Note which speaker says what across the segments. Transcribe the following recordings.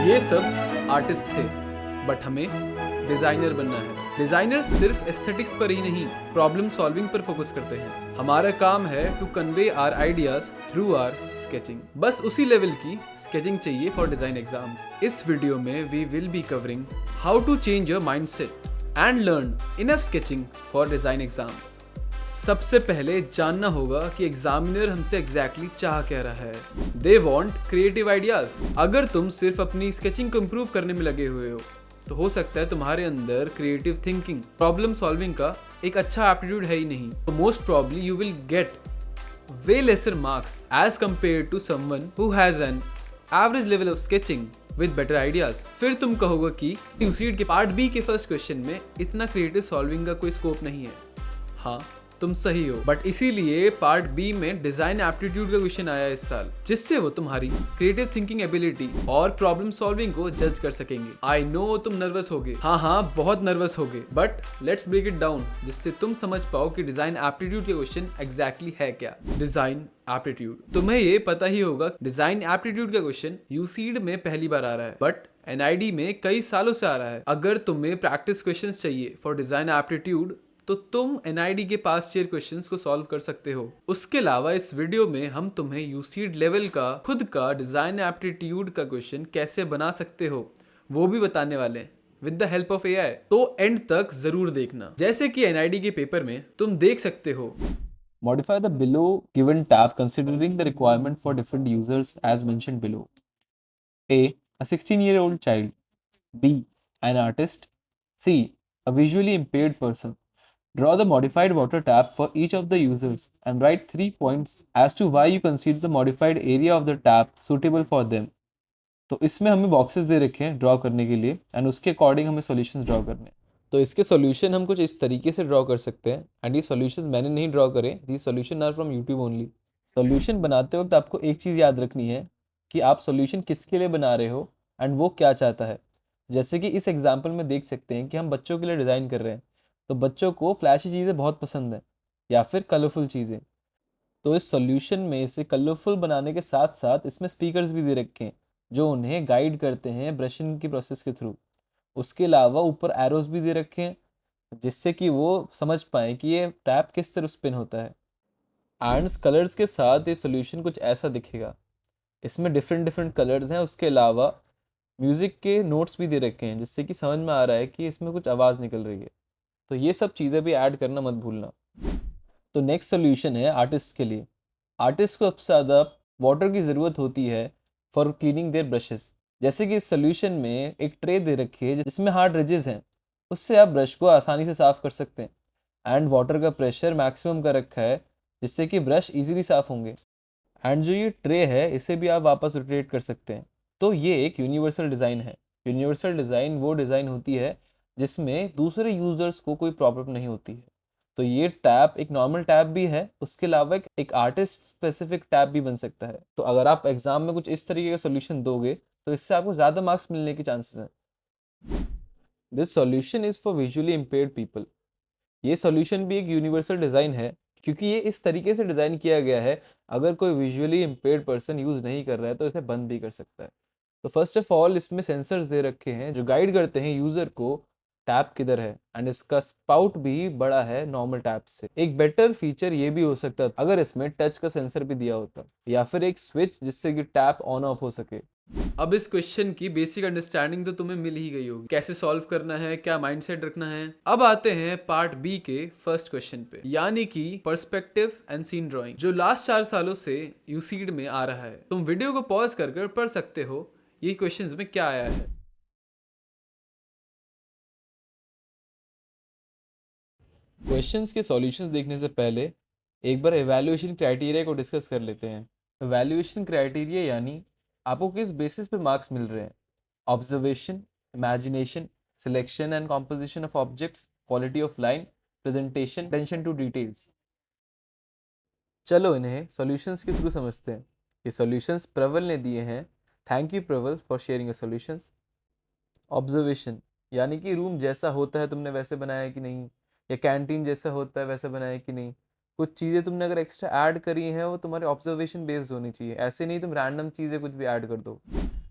Speaker 1: ये सब आर्टिस्ट थे, बट हमें डिजाइनर बनना है। डिजाइनर सिर्फ एस्थेटिक्स पर ही नहीं, प्रॉब्लम सॉल्विंग पर फोकस करते हैं। हमारा काम है to convey our ideas through our sketching. बस उसी लेवल की स्केचिंग चाहिए फॉर डिजाइन एग्जाम्स। इस वीडियो में we will be covering how to change your mindset and learn enough sketching for design exams. सबसे पहले जानना होगा कि एग्जामिनर हमसे एग्जैक्टली चाह क्या रहा है। They want creative ideas. अगर तुम सिर्फ अपनी स्केचिंग को इम्प्रूव करने में लगे हुए हो तो हो सकता है तुम्हारे अंदर क्रिएटिव थिंकिंग, प्रॉब्लम सॉल्विंग का एक अच्छा एप्टीट्यूड है ही नहीं। तो most probably you will get way lesser marks as compared to someone who has an average level of sketching with better ideas। फिर तुम कहोगे कि यूसीड के पार्ट बी के फर्स्ट क्वेश्चन में इतना क्रिएटिव सॉल्विंग का कोई स्कोप नहीं है। हाँ, तुम सही हो, बट इसीलिए पार्ट बी में डिजाइन एप्टीट्यूड का क्वेश्चन आया इस साल, जिससे वो तुम्हारी क्रिएटिव थिंकिंग एबिलिटी और प्रॉब्लम सॉल्विंग को जज कर सकेंगे। आई नो तुम नर्वस होगे, हाँ बहुत नर्वस होगे, but let's break it down जिससे तुम समझ पाओ कि डिजाइन एप्टीट्यूड के क्वेश्चन एग्जैक्टली है क्या। डिजाइन एप्टीट्यूड, तुम्हें ये पता ही होगा डिजाइन एप्टीट्यूड का क्वेश्चन यूसीड में पहली बार आ रहा है, बट एनआईडी में कई सालों से आ रहा है। अगर तुम्हें प्रैक्टिस क्वेश्चंस चाहिए फॉर डिजाइन एप्टीट्यूड तो तुम एनआईडी के पास चेयर क्वेश्चंस को सॉल्व कर सकते हो। उसके अलावा इस वीडियो में हम तुम्हें यूसीड लेवल का खुद का डिजाइन एप्टीट्यूड का क्वेश्चन कैसे बना सकते हो वो भी बताने वाले हैं with the help of AI. तो एंड तक जरूर देखना। जैसे कि एनआईडी के पेपर में तुम देख सकते हो,
Speaker 2: Modify the below given tab considering the requirement for different users as mentioned below. A 16-year-old child. B. An artist. C. A visually impaired person. Draw the modified water tap for each of the users and write 3 points as to why you consider the modified area of the tap suitable for them. तो इसमें हमें boxes दे रखे हैं draw करने के लिए and उसके according हमें सॉल्यूशंस ड्रॉ करने हैं। तो इसके सॉल्यूशन हम कुछ इस तरीके से ड्रॉ कर सकते हैं एंड ये सॉल्यूशंस मैंने नहीं ड्रॉ करे, the solutions are from YouTube only. Solution बनाते वक्त आपको एक चीज़ याद रखनी है कि आप सॉल्यूशन किसके लिए बना रहे हो एंड वो क्या चाहता है। जैसे कि इस एग्जाम्पल में देख सकते हैं कि हम बच्चों के लिए डिज़ाइन कर रहे हैं, तो बच्चों को फ्लैशी चीज़ें बहुत पसंद है या फिर कलरफुल चीज़ें। तो इस सॉल्यूशन में इसे कलरफुल बनाने के साथ साथ इसमें स्पीकर्स भी दे रखे हैं जो उन्हें गाइड करते हैं ब्रशिंग की प्रोसेस के थ्रू। उसके अलावा ऊपर एरोज भी दे रखे हैं जिससे कि वो समझ पाए कि ये टैप किस तरह स्पिन होता है। एंड कलर्स के साथ ये सॉल्यूशन कुछ ऐसा दिखेगा। इसमें डिफरेंट डिफरेंट कलर्स हैं। उसके अलावा म्यूज़िक के नोट्स भी दे रखे हैं जिससे कि समझ में आ रहा है कि इसमें कुछ आवाज़ निकल रही है। तो ये सब चीज़ें भी ऐड करना मत भूलना। तो नेक्स्ट सोल्यूशन है आर्टिस्ट के लिए। आर्टिस्ट को सबसे ज़्यादा वाटर की ज़रूरत होती है फॉर क्लीनिंग देयर ब्रशेस। जैसे कि इस सोल्यूशन में एक ट्रे दे रखी है जिसमें हार्ड रिजेस हैं, उससे आप ब्रश को आसानी से साफ़ कर सकते हैं। एंड वाटर का प्रेशर मैक्सिमम का रखा है जिससे कि ब्रश इजीली साफ़ होंगे। एंड जो ये ट्रे है इसे भी आप वापस रोटेट कर सकते हैं। तो ये एक यूनिवर्सल डिज़ाइन है। यूनिवर्सल डिज़ाइन वो डिज़ाइन होती है जिसमें दूसरे यूज़र्स को कोई प्रॉब्लम नहीं होती है। तो ये टैब एक नॉर्मल टैब भी है, उसके अलावा एक आर्टिस्ट स्पेसिफिक टैब भी बन सकता है। तो अगर आप एग्जाम में कुछ इस तरीके का सोल्यूशन दोगे तो इससे आपको ज़्यादा मार्क्स मिलने के चांसेस हैं। This solution is for visually impaired people. ये सॉल्यूशन भी एक यूनिवर्सल डिज़ाइन है क्योंकि ये इस तरीके से डिज़ाइन किया गया है, अगर कोई विजुअली इम्पेयर्ड पर्सन यूज़ नहीं कर रहा है तो इसे बंद भी कर सकता है। तो फर्स्ट ऑफ ऑल इसमें सेंसर्स दे रखे हैं जो गाइड करते हैं यूज़र को टैप किधर है एंड इसका स्पाउट भी बड़ा है नॉर्मल टैप से। एक बेटर फीचर ये भी हो सकता अगर इसमें टच का सेंसर भी दिया होता या फिर एक स्विच जिससे कि टैप ऑन ऑफ हो सके।
Speaker 1: अब इस क्वेश्चन की बेसिक अंडरस्टैंडिंग तो तुम्हें मिल ही गई होगी, कैसे सॉल्व करना है, क्या माइंडसेट रखना है। अब आते हैं पार्ट बी के फर्स्ट क्वेश्चन पे, यानी कि पर्सपेक्टिव एंड सीन ड्राइंग, जो लास्ट 4 सालों से यूसीड में आ रहा है। तुम वीडियो को पॉज कर पढ़ सकते हो ये क्वेश्चंस में क्या आया है।
Speaker 2: क्वेश्चंस के सॉल्यूशंस देखने से पहले एक बार एवैल्यूएशन क्राइटेरिया को डिस्कस कर लेते हैं। एवैल्यूएशन क्राइटेरिया यानी आपको किस बेसिस पे मार्क्स मिल रहे हैं। Observation, imagination, selection and composition of objects, quality of line, presentation, attention to details. चलो इन्हें सॉल्यूशंस के थ्रू समझते हैं। ये सॉल्यूशंस प्रवल ने दिए हैं। Thank you Praval for sharing your solutions. Observation यानी कि रूम जैसा होता है तुमने वैसे बनाया कि नहीं, या कैंटीन जैसा होता है वैसे बनाया कि नहीं। कुछ चीज़ें तुमने अगर एक्स्ट्रा ऐड करी हैं वो तुम्हारे ऑब्जर्वेशन बेस्ड होनी चाहिए, ऐसे नहीं तुम रैंडम चीज़ें कुछ भी ऐड कर दो।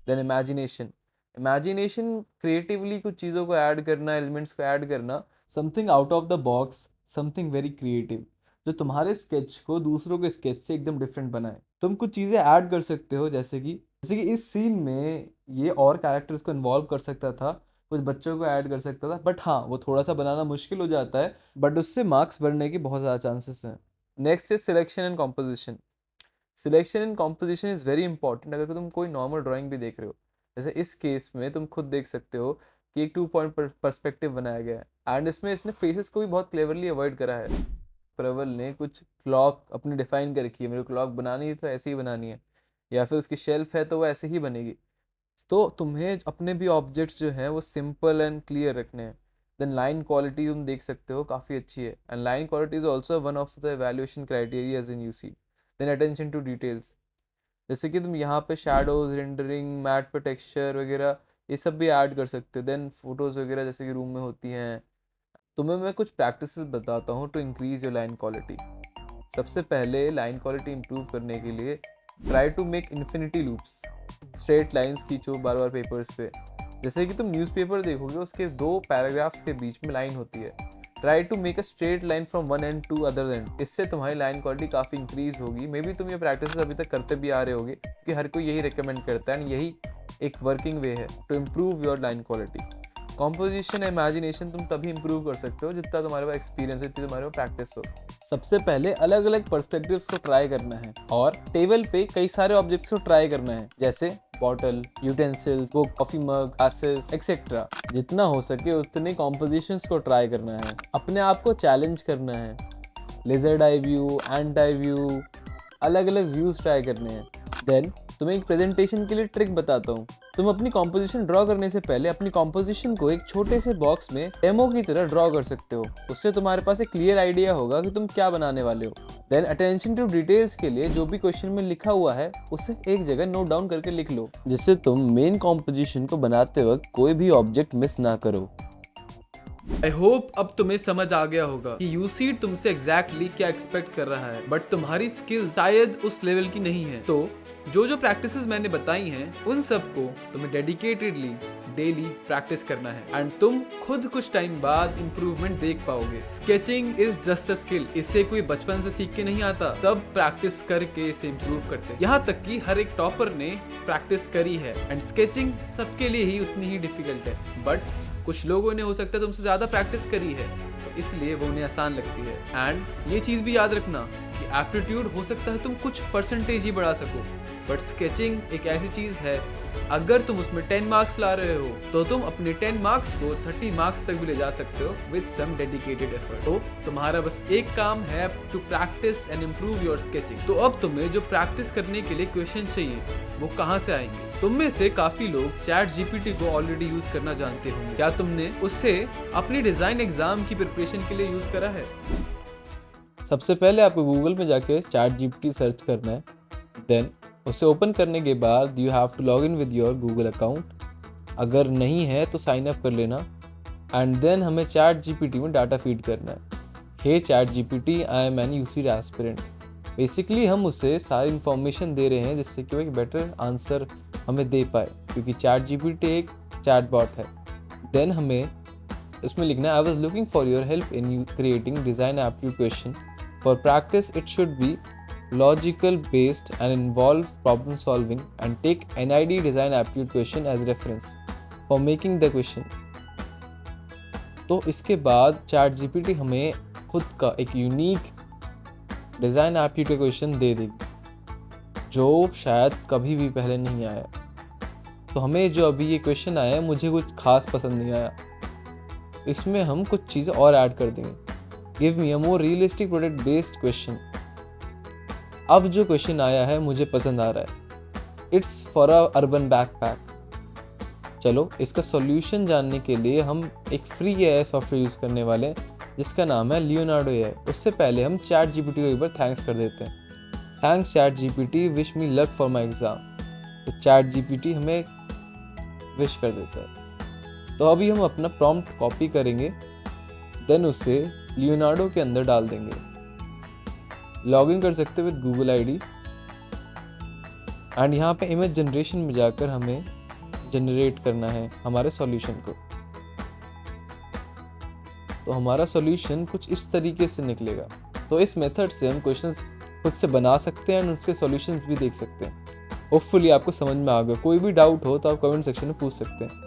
Speaker 2: देन इमेजिनेशन इमेजिनेशन क्रिएटिवली कुछ चीज़ों को ऐड करना, एलिमेंट्स को ऐड करना, something out of the box, something very creative, जो तुम्हारे स्केच को दूसरों के स्केच से एकदम डिफरेंट बनाए। तुम कुछ चीज़ें ऐड कर सकते हो, जैसे कि इस सीन में ये और कैरेक्टर्स को इन्वॉल्व कर सकता था, कुछ बच्चों को ऐड कर सकता था, बट हाँ वो थोड़ा सा बनाना मुश्किल हो जाता है, बट उससे मार्क्स बढ़ने के बहुत ज़्यादा चांसेस हैं। Next is selection and composition. Selection and composition is very important. अगर तुम कोई नॉर्मल ड्राइंग भी देख रहे हो, जैसे इस केस में तुम खुद देख सकते हो कि एक 2 पॉइंट पर्सपेक्टिव बनाया गया है एंड इसमें इसने फेसेस को भी बहुत क्लेवरली अवॉइड करा है। प्रवल ने कुछ क्लॉक अपनी डिफाइन कर रखी है, मेरे को क्लॉक बनानी है तो ऐसे ही बनानी है, या फिर उसकी शेल्फ है तो वो ऐसे ही बनेगी। तो तुम्हें अपने भी ऑब्जेक्ट्स जो हैं वो सिंपल एंड क्लियर रखने हैं। देन लाइन क्वालिटी तुम देख सकते हो काफ़ी अच्छी है, and line quality is also one of the evaluation criterias in UC. Then attention to details, जैसे कि तुम यहाँ पे शैडोज, रेंडरिंग, मैट पे टेक्सचर वगैरह ये सब भी ऐड कर सकते हो। देन फोटोज़ वगैरह जैसे कि रूम में होती हैं। तुम्हें मैं कुछ प्रैक्टिसेस बताता हूँ to increase your line quality. सबसे पहले लाइन क्वालिटी इंप्रूव करने के लिए try to make infinity loops. Straight lines खींचो बार बार पेपर्स पे। जैसे कि तुम न्यूज़पेपर देखोगे, उसके 2 पैराग्राफ्स के बीच में लाइन होती है। Try to make a straight line from one end to other end. इससे तुम्हारी लाइन क्वालिटी काफ़ी इंक्रीज होगी। मे बी तुम ये प्रैक्टिस अभी तक करते भी आ रहे होगे, क्योंकि हर कोई यही रिकमेंड करता है एंड यही एक वर्किंग वे है to improve your line quality. Composition, imagination तुम तभी इंप्रूव कर सकते हो जितना तुम्हारे पास एक्सपीरियंस हो, जितनी तुम्हारे पास प्रैक्टिस हो। सबसे पहले अलग अलग पर्सपेक्टिव्स को ट्राई करना है और टेबल पे कई सारे ऑब्जेक्ट्स को ट्राई करना है, जैसे bottle, utensils, book, coffee mug, glasses etcetera. जितना हो सके उतने कॉम्पोजिशंस को ट्राई करना है, अपने आप को चैलेंज करना है। लेजर्ड आई व्यू, एंट आई व्यू, अलग अलग व्यूज ट्राई करने हैं। देन तुम्हें एक प्रेजेंटेशन के लिए ट्रिक बताता हूँ। तुम अपनी कॉम्पोजिशन ड्रॉ करने से पहले अपनी कॉम्पोजिशन को एक छोटे से बॉक्स में डेमो की तरह ड्रॉ कर सकते हो। उससे तुम्हारे पास एक क्लियर आइडिया होगा कि तुम क्या बनाने वाले हो। देन अटेंशन टू डिटेल्स के लिए जो भी क्वेश्चन में लिखा हुआ है उसे एक जगह नोट डाउन करके लिख लो, जिससे तुम मेन कॉम्पोजिशन को बनाते वक्त कोई भी ऑब्जेक्ट मिस ना करो।
Speaker 1: आई होप अब तुम्हें समझ आ गया होगा कि यूसीड तुमसे एग्जैक्टली क्या एक्सपेक्ट कर रहा है, बट तुम्हारी स्किल शायद उस लेवल की नहीं है। तो जो प्रैक्टिसेस मैंने बताई हैं उन सबको तुम्हें डेडिकेटेडली डेली प्रैक्टिस करना है एंड तुम खुद कुछ टाइम बाद इंप्रूवमेंट देख पाओगे। Sketching is just a skill, इसे कोई बचपन से सीख के नहीं आता, तब प्रैक्टिस करके इसे इंप्रूव करते हैं। यहाँ तक कि हर एक टॉपर ने प्रैक्टिस करी है एंड स्केचिंग सबके लिए ही उतनी ही डिफिकल्ट है, बट कुछ लोगों ने हो सकता है तुमसे ज़्यादा प्रैक्टिस करी है, तो इसलिए वो उन्हें आसान लगती है। एंड ये चीज़ भी याद रखना कि एप्टीट्यूड हो सकता है तुम कुछ परसेंटेज ही बढ़ा सको, बट स्केचिंग एक ऐसी चीज़ है, अगर तुम उसमें 10 मार्क्स ला रहे हो तो तुम अपने 10 मार्क्स को 30 मार्क्स तक भी ले जा सकते हो विद सम डेडिकेटेड एफर्ट। तो तुम्हारा बस एक काम है to practice and improve your sketching. तो अब तुम्हें जो प्रैक्टिस करने के लिए क्वेश्चन चाहिए वो कहाँ से आएंगे? तुम में से काफी लोग चैट जीपीटी को ऑलरेडी यूज करना जानते होंगे। क्या तुमने उससे अपनी डिजाइन एग्जाम की प्रिपरेशन के लिए यूज करा है?
Speaker 2: सबसे पहले आपको गूगल में जाके चैट जीपीटी सर्च करना है। देन उसे ओपन करने के बाद you have to log in with your Google account. अगर नहीं है तो साइन अप कर लेना एंड देन हमें चैट जीपीटी में डाटा फीड करना है। Hey chat GPT, I am an UCEED aspirant. Basically हम उसे सारी इन्फॉर्मेशन दे रहे हैं जिससे कि वो एक बेटर आंसर हमें दे पाए, क्योंकि चैट जीपीटी एक चैट बॉट है। देन हमें इसमें लिखना है, I was looking for your help in creating design aptitude question. For practice it should be logical based and involve problem solving and take NID design aptitude question as reference for making the question। तो इसके बाद chat GPT हमें खुद का एक unique design aptitude question दे देगी जो शायद कभी भी पहले नहीं आया। तो हमें जो अभी ये क्वेश्चन आया है मुझे कुछ खास पसंद नहीं आया, इसमें हम कुछ चीज़ें और ऐड कर देंगे। Give me a more realistic product based question. अब जो क्वेश्चन आया है मुझे पसंद आ रहा है, it's for a urban backpack. चलो इसका सॉल्यूशन जानने के लिए हम एक फ्री एआई सॉफ्टवेयर यूज़ करने वाले हैं जिसका नाम है लियोनार्डो एआई। उससे पहले हम चैट जीपीटी को एक बार थैंक्स कर देते हैं। Thanks chat GPT, wish me luck for my exam. तो चैट जीपीटी हमें विश कर देता है। तो अभी हम अपना प्रॉम्प्ट कॉपी करेंगे, देन उसे लियोनार्डो के अंदर डाल देंगे। लॉगिन कर सकते हैं विद गूगल आईडी एंड यहाँ पे इमेज जनरेशन में जाकर हमें जनरेट करना है हमारे सॉल्यूशन को। तो हमारा सॉल्यूशन कुछ इस तरीके से निकलेगा। तो इस मेथड से हम क्वेश्चंस खुद से बना सकते हैं और उसके सॉल्यूशंस भी देख सकते हैं। होपफुली आपको समझ में आ गया। कोई भी डाउट हो तो आप कमेंट सेक्शन में पूछ सकते हैं।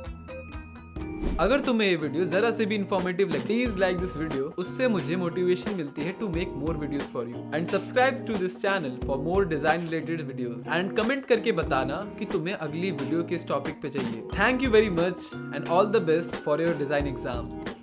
Speaker 1: अगर तुम्हें ये वीडियो जरा से भी इंफॉर्मेटिव लगे, प्लीज लाइक दिस वीडियो। उससे मुझे मोटिवेशन मिलती है to make more videos for you. And subscribe to this channel for more design related videos. And comment करके बताना कि तुम्हें अगली वीडियो किस टॉपिक पे चाहिए। Thank you very much and all the best for your design exams.